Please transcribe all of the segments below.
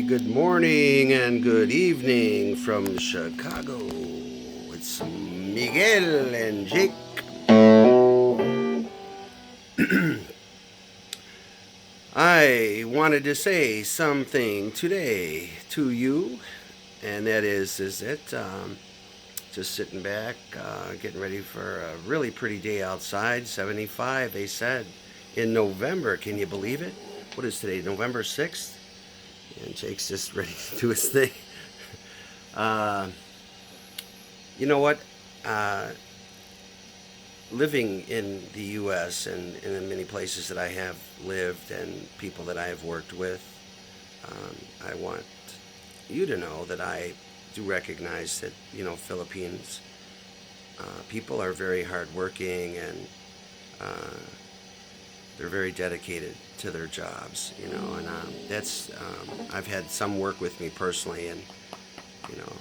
good morning and good evening from Chicago. It's Miguel and Jake. I wanted to say something today to you, and that is it. Just sitting back, getting ready for a really pretty day outside. 75, they said, in November. Can you believe it? What is today? November 6th? And Jake's just ready to do his thing. Uh, you know what? Uh, Living in the U.S. and in the many places that I have lived and people that I have worked with, I want you to know that I do recognize that, Philippines people are very hardworking and uh, they're very dedicated to their jobs, and I've had some work with me personally, and you know,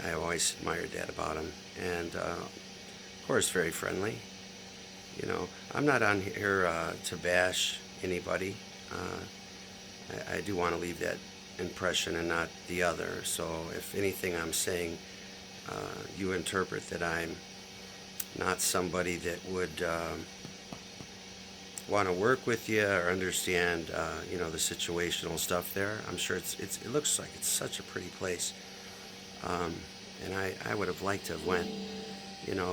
I always admired that about him, and of course, very friendly. I'm not on here to bash anybody. I do want to leave that impression and not the other. So, if anything I'm saying, you interpret that I'm not somebody that would want to work with you or understand, the situational stuff there. I'm sure it looks like it's such a pretty place, um, and I would have liked to have went,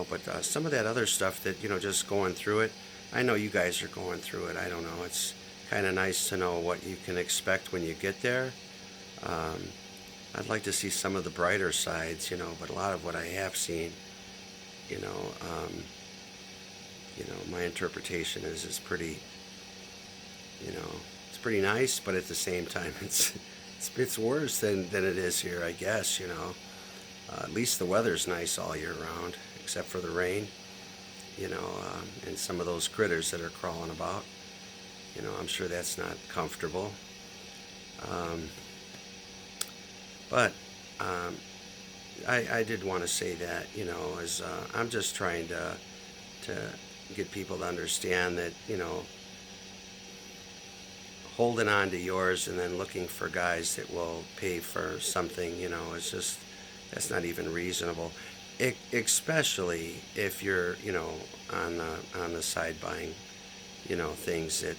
but some of that other stuff that, just going through it. I know you guys are going through it. I don't know. It's kind of nice to know what you can expect when you get there. Um, I'd like to see some of the brighter sides, but a lot of what I have seen, you know, um, my interpretation is pretty, you know, it's pretty nice, but at the same time, it's worse than it is here, I guess. At least the weather's nice all year round, except for the rain, and some of those critters that are crawling about. I'm sure that's not comfortable. Um, but I did want to say that, as I'm just trying to get people to understand that, holding on to yours and then looking for guys that will pay for something, is just, that's not even reasonable. Especially if you're, on the side buying, things that,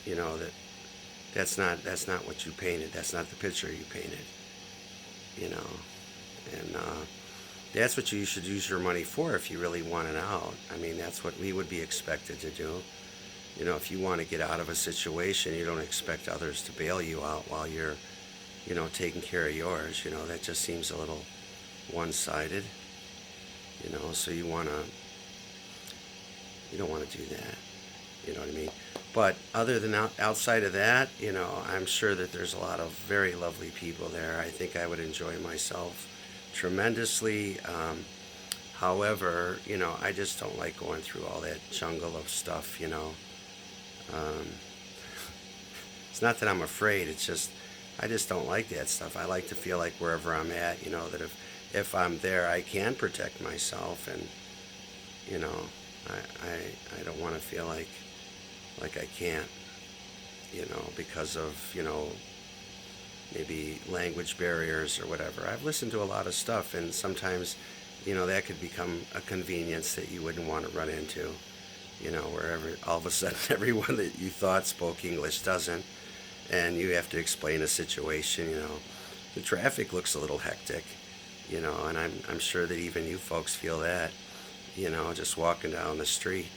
that that's not what you painted. That's not the picture you painted, you know, and that's what you should use your money for if you really want it out. I mean, that's what we would be expected to do. If you want to get out of a situation, you don't expect others to bail you out while you're, taking care of yours. That just seems a little one-sided. So you don't want to do that. You know what I mean? But other than outside of that, I'm sure that there's a lot of very lovely people there. I think I would enjoy myself tremendously. However, I just don't like going through all that jungle of stuff. Um, it's not that I'm afraid. It's just I just don't like that stuff. I like to feel like wherever I'm at, that if I'm there, I can protect myself, and you know, I don't want to feel like I can't, because of maybe language barriers or whatever. I've listened to a lot of stuff, and sometimes, that could become a convenience that you wouldn't want to run into. Wherever all of a sudden everyone that you thought spoke English doesn't, and you have to explain a situation. The traffic looks a little hectic, and I'm sure that even you folks feel that, just walking down the street.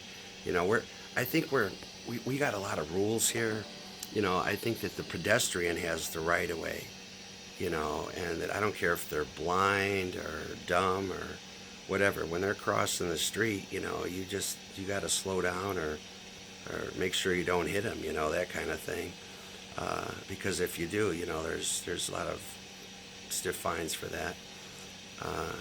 I think we got a lot of rules here. I think that the pedestrian has the right of way, and that I don't care if they're blind or dumb or whatever. When they're crossing the street, you got to slow down or make sure you don't hit them, that kind of thing. Because if you do, there's a lot of stiff fines for that. Uh,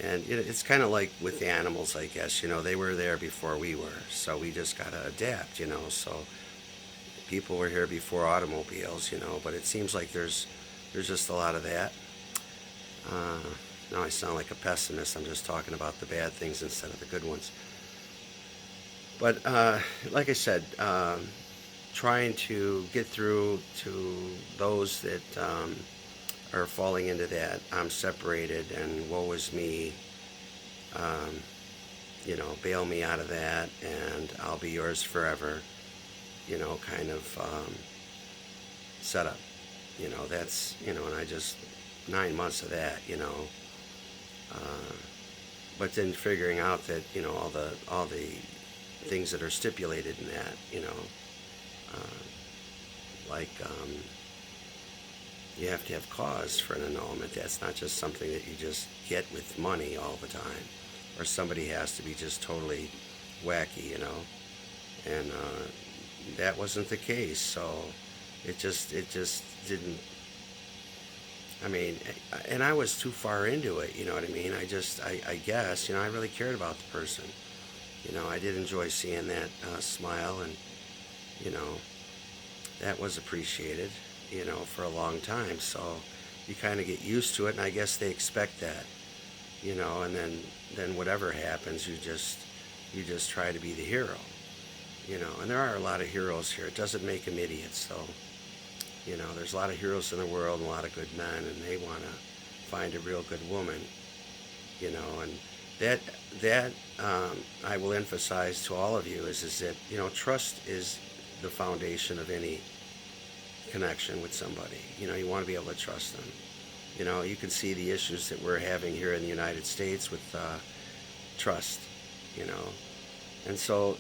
and it's kind of like with the animals, I guess. They were there before we were, so we just got to adapt. So people were here before automobiles, but it seems like there's just a lot of that. Uh, Now I sound like a pessimist. I'm just talking about the bad things instead of the good ones. But like I said, trying to get through to those that are falling into that I'm separated and woe is me. Um, bail me out of that, and I'll be yours forever. Kind of setup. That's and I just 9 months of that. But then figuring out that all the things that are stipulated in that, like you have to have cause for an annulment. That's not just something that you just get with money all the time, or somebody has to be just totally wacky, and that wasn't the case. So it just didn't. I mean, and I was too far into it. You know what I mean? I guess, I really cared about the person. I did enjoy seeing that smile, and you know, that was appreciated. For a long time. So you kind of get used to it, and I guess they expect that. And then whatever happens, you just try to be the hero. And there are a lot of heroes here. It doesn't make them idiots, though. There's a lot of heroes in the world and a lot of good men, and they want to find a real good woman. And that I will emphasize to all of you is that trust is the foundation of any connection with somebody. You want to be able to trust them. You can see the issues that we're having here in the United States with trust. And so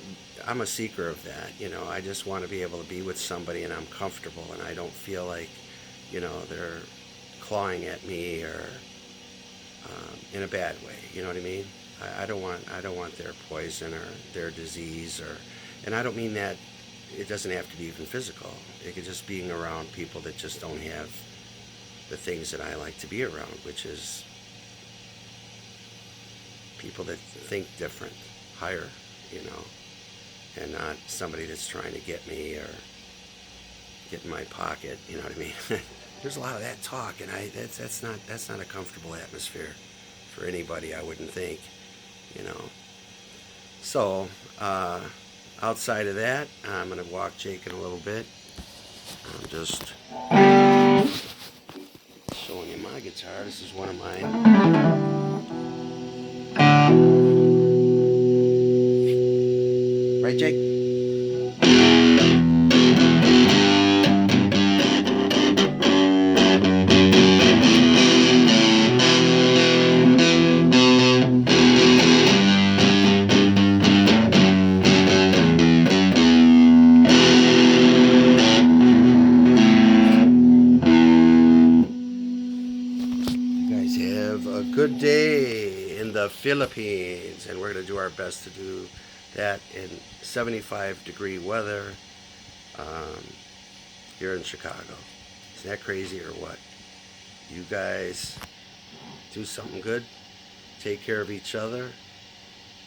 I'm a seeker of that. I just want to be able to be with somebody and I'm comfortable and I don't feel like they're clawing at me or in a bad way. You know what I mean? I don't want their poison or their disease, and I don't mean that. It doesn't have to be even physical. It could just being around people that just don't have the things that I like to be around, which is people that think different, higher, and not somebody that's trying to get me or get in my pocket. You know what I mean? There's a lot of that talk, and that's not a comfortable atmosphere for anybody, I wouldn't think. So. Outside of that, I'm going to walk Jake in a little bit. I'm just showing you my guitar. This is one of mine. Right, Jake? Good day in the Philippines, and we're going to do our best to do that in 75-degree weather here in Chicago. Isn't that crazy or what? You guys do something good, take care of each other,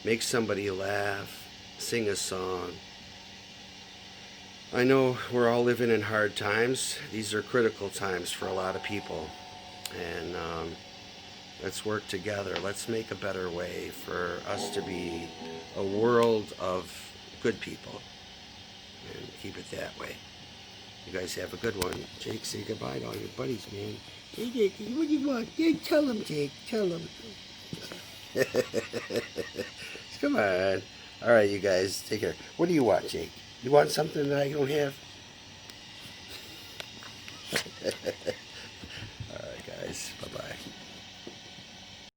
make somebody laugh, sing a song. I know we're all living in hard times. These are critical times for a lot of people, and let's work together. Let's make a better way for us to be a world of good people and keep it that way. You guys have a good one. Jake, say goodbye to all your buddies, man. Hey, Jake, what do you want? Yeah, tell them, Jake. Tell them. Come on. All right, you guys, take care. What do you want, Jake? You want something that I don't have?